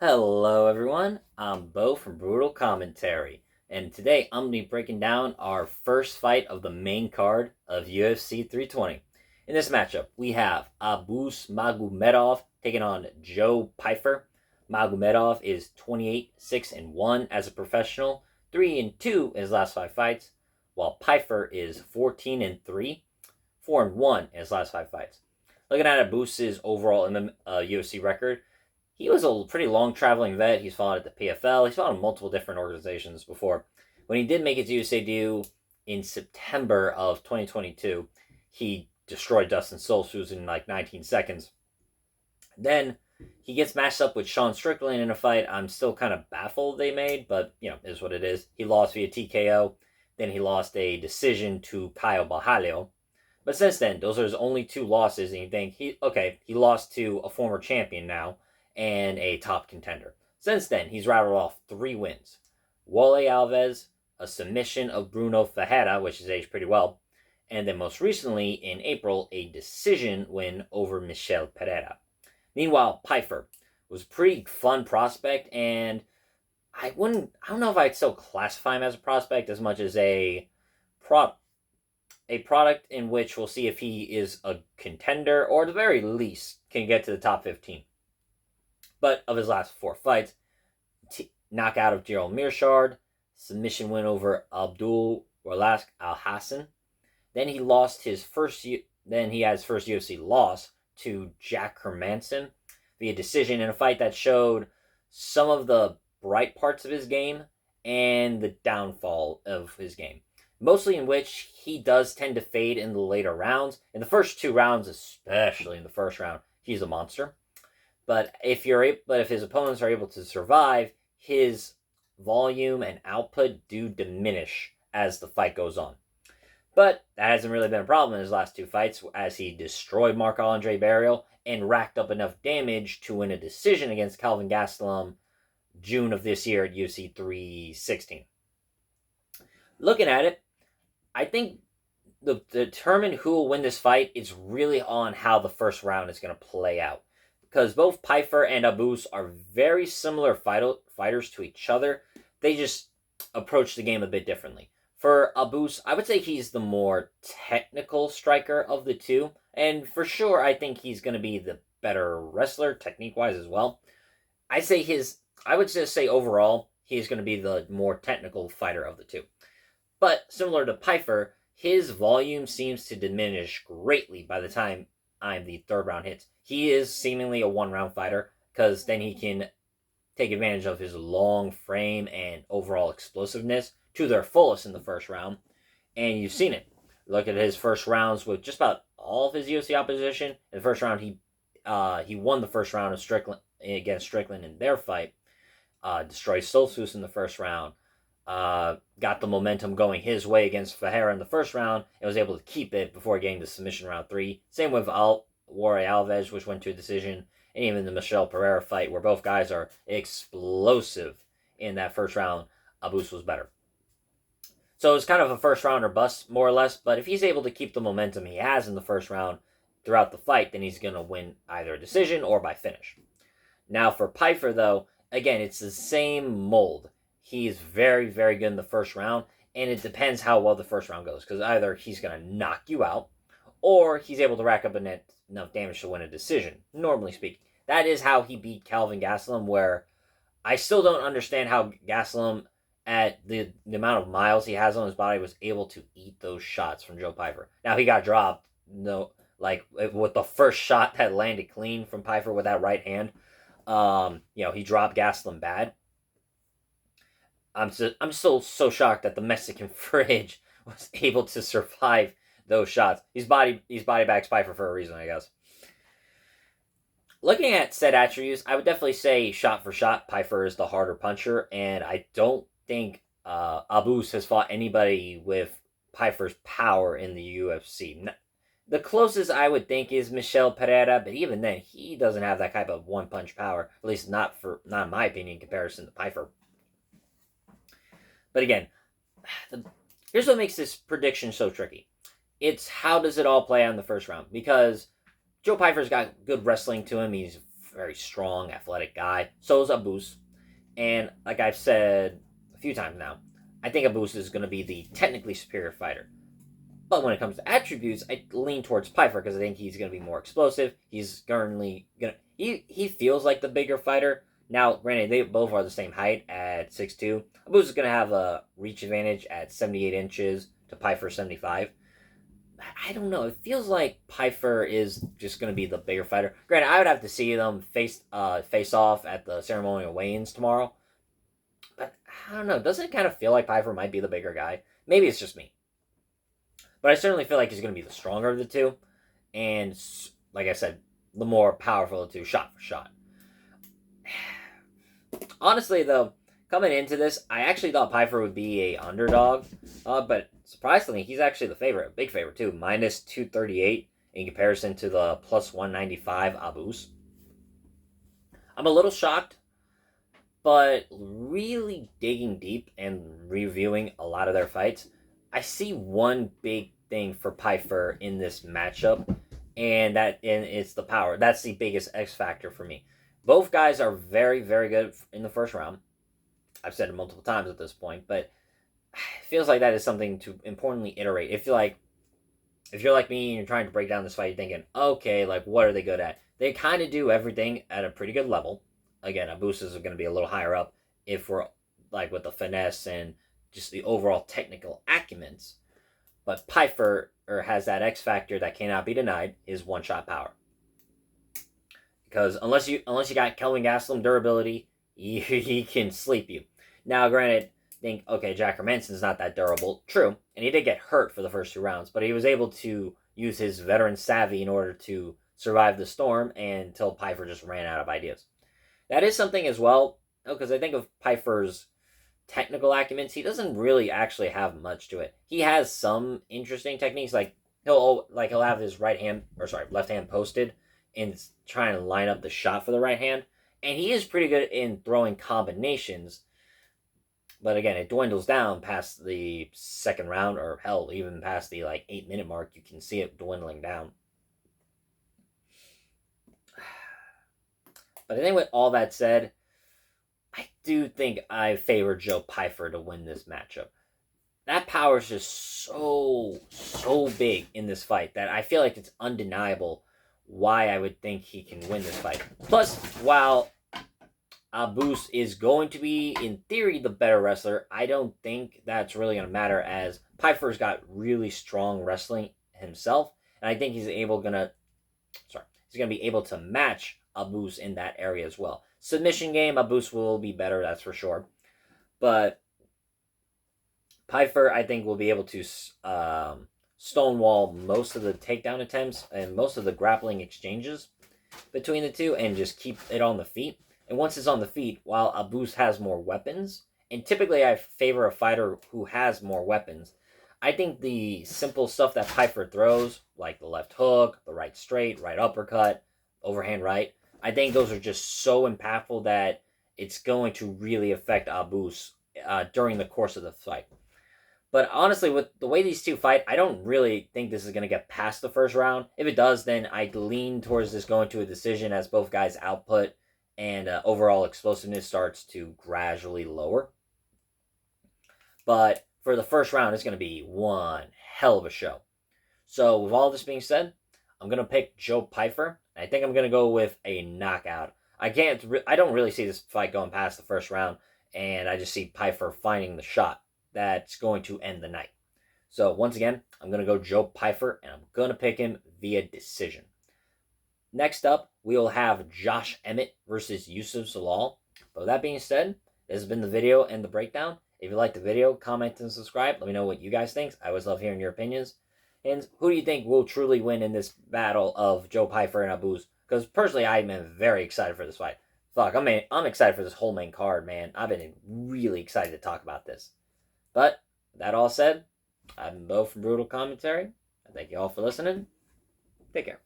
Hello, everyone. I'm Bo from Brutal Commentary, and today I'm going to be breaking down our first fight of the main card of UFC 320. In this matchup, we have Abus Magomedov taking on Joe Pyfer. Magomedov is 28 6 and 1 as a professional, 3 and 2 in his last 5 fights, while Pyfer is 14 and 3, 4 and 1 in his last 5 fights. Looking at Abus's overall UFC record, he was a pretty long traveling vet. He's fought at the PFL. He's fought in multiple different organizations before. When he did make his USA debut in September of 2022, he destroyed Dustin Solstuz in like 19 seconds. Then he gets matched up with Sean Strickland in a fight I'm still kind of baffled they made, but is what it is. He lost via TKO. Then he lost a decision to Kyle Bahalio. But since then, those are his only two losses, and you think he lost to a former champion now and a top contender. Since then, he's rattled off 3 wins. Wale Alves, a submission of Bruno Ferreira, which is aged pretty well, and then most recently, in April, a decision win over Michel Pereira. Meanwhile, Pyfer was a pretty fun prospect, and I don't know if I'd still classify him as a prospect as much as a product in which we'll see if he is a contender, or at the very least can get to the top 15. But of his last 4 fights, knockout of Gerald Mearshard, submission win over Abdul Walask Al Hassan. Then he lost his first. Then he had his first UFC loss to Jack Hermanson via decision in a fight that showed some of the bright parts of his game and the downfall of his game. Mostly in which he does tend to fade in the later rounds. In the first 2 rounds, especially in the first round, he's a monster. But if his opponents are able to survive, his volume and output do diminish as the fight goes on. But that hasn't really been a problem in his last 2 fights, as he destroyed Marc-Andre Barriault and racked up enough damage to win a decision against Calvin Gastelum June of this year at UFC 316. Looking at it, I think the determine who will win this fight is really on how the first round is going to play out. Because both Pyfer and Abus are very similar fighters to each other. They just approach the game a bit differently. For Abus, I would say he's the more technical striker of the two. And for sure, I think he's going to be the better wrestler, technique-wise as well. I would just say overall, he's going to be the more technical fighter of the two. But similar to Pyfer, his volume seems to diminish greatly by the time the 3rd round hits. He is seemingly a 1-round fighter, because then he can take advantage of his long frame and overall explosiveness to their fullest in the first round. And you've seen it. Look at his first rounds with just about all of his UFC opposition. In the first round, he won the first round of Strickland against Strickland in their fight. Destroyed Solstuz in the first round. Got the momentum going his way against Ferreira in the first round and was able to keep it before getting the submission round 3. Same with Ware Alves, which went to a decision, and even the Michel Pereira fight, where both guys are explosive in that first round. Abus was better. So it's kind of a first round or bust, more or less, but if he's able to keep the momentum he has in the first round throughout the fight, then he's going to win either a decision or by finish. Now for Pyfer, though, again, it's the same mold. He's very, very good in the first round, and it depends how well the first round goes, because either he's going to knock you out, or he's able to rack up enough damage to win a decision, normally speaking. That is how he beat Calvin Gastelum, where I still don't understand how Gastelum, at the amount of miles he has on his body, was able to eat those shots from Joe Pyfer. Now, he got dropped, with the first shot that landed clean from Pyfer with that right hand. He dropped Gastelum bad. I'm still so shocked that the Mexican fridge was able to survive those shots. He's body bags Pyfer for a reason, I guess. Looking at said attributes, I would definitely say shot for shot, Pyfer is the harder puncher, and I don't think Abus has fought anybody with Pyfer's power in the UFC. The closest I would think is Michel Pereira, but even then, he doesn't have that type of one-punch power, at least not in my opinion, in comparison to Pyfer. But again, here's what makes this prediction so tricky. It's how does it all play out in the first round? Because Joe Pyfer's got good wrestling to him. He's very strong, athletic guy. So is Abus. And like I've said a few times now, I think Abus is going to be the technically superior fighter. But when it comes to attributes, I lean towards Pyfer because I think he's going to be more explosive. He's currently going to... He feels like the bigger fighter. Now, granted, they both are the same height at 6'2". Abus is going to have a reach advantage at 78 inches to Pyfer 75. I don't know. It feels like Pyfer is just going to be the bigger fighter. Granted, I would have to see them face off at the ceremonial weigh-ins tomorrow. But I don't know. Doesn't it kind of feel like Pyfer might be the bigger guy? Maybe it's just me. But I certainly feel like he's going to be the stronger of the two. And like I said, the more powerful of the two, shot for shot. Honestly, though, coming into this, I actually thought Pyfer would be a underdog. But surprisingly, he's actually the favorite. A big favorite, too. Minus 238 in comparison to the plus 195 Abus. I'm a little shocked. But really digging deep and reviewing a lot of their fights, I see one big thing for Pyfer in this matchup, and it's the power. That's the biggest X factor for me. Both guys are very, very good in the first round. I've said it multiple times at this point, but it feels like that is something to importantly iterate. If you're like me and you're trying to break down this fight, you're thinking, okay, like what are they good at? They kind of do everything at a pretty good level. Again, Abus is going to be a little higher up if we're like with the finesse and just the overall technical acumens. But Pyfer has that X factor that cannot be denied, his one-shot power. Because unless you got Kelvin Gastelum durability, he can sleep you. Now, granted, think, okay, Jack Hermansson's not that durable. True, and he did get hurt for the first 2 rounds, but he was able to use his veteran savvy in order to survive the storm until Pyfer just ran out of ideas. That is something as well, because I think of Pyfer's technical acumen, he doesn't really actually have much to it. He has some interesting techniques, like he'll have his left hand posted and trying to line up the shot for the right hand, and he is pretty good in throwing combinations. But again, it dwindles down past the second round, or hell, even past the 8-minute mark. You can see it dwindling down. But I think with all that said, I do think I favor Joe Pyfer to win this matchup. That power is just so big in this fight that I feel like it's undeniable why I would think he can win this fight. Plus, while Abus is going to be, in theory, the better wrestler, I don't think that's really going to matter, as Pyfer's got really strong wrestling himself, and I think he's going to be able to match Abus in that area as well. Submission game, Abus will be better, that's for sure. But Pyfer, I think, will be able to stonewall most of the takedown attempts and most of the grappling exchanges between the two and just keep it on the feet. And once it's on the feet, while Abus has more weapons, and typically I favor a fighter who has more weapons, I think the simple stuff that Pyfer throws, like the left hook, the right straight, right uppercut, overhand right, I think those are just so impactful that it's going to really affect Abus during the course of the fight. But honestly, with the way these two fight, I don't really think this is going to get past the first round. If it does, then I'd lean towards this going to a decision, as both guys' output and overall explosiveness starts to gradually lower. But for the first round, it's going to be one hell of a show. So with all this being said, I'm going to pick Joe Pyfer. I think I'm going to go with a knockout. I don't really see this fight going past the first round, and I just see Pyfer finding the shot that's going to end the night. So once again, I'm going to go Joe Pyfer, and I'm going to pick him via decision. Next up, we will have Josh Emmett versus Yusuf Zalal. But with that being said, this has been the video and the breakdown. If you liked the video, comment and subscribe. Let me know what you guys think. I always love hearing your opinions. And who do you think will truly win in this battle of Joe Pyfer and Abus? Because personally, I'm very excited for this fight. Fuck, I'm excited for this whole main card, man. I've been really excited to talk about this. But, that all said, I'm Bo from Brutal Commentary. I thank you all for listening. Take care.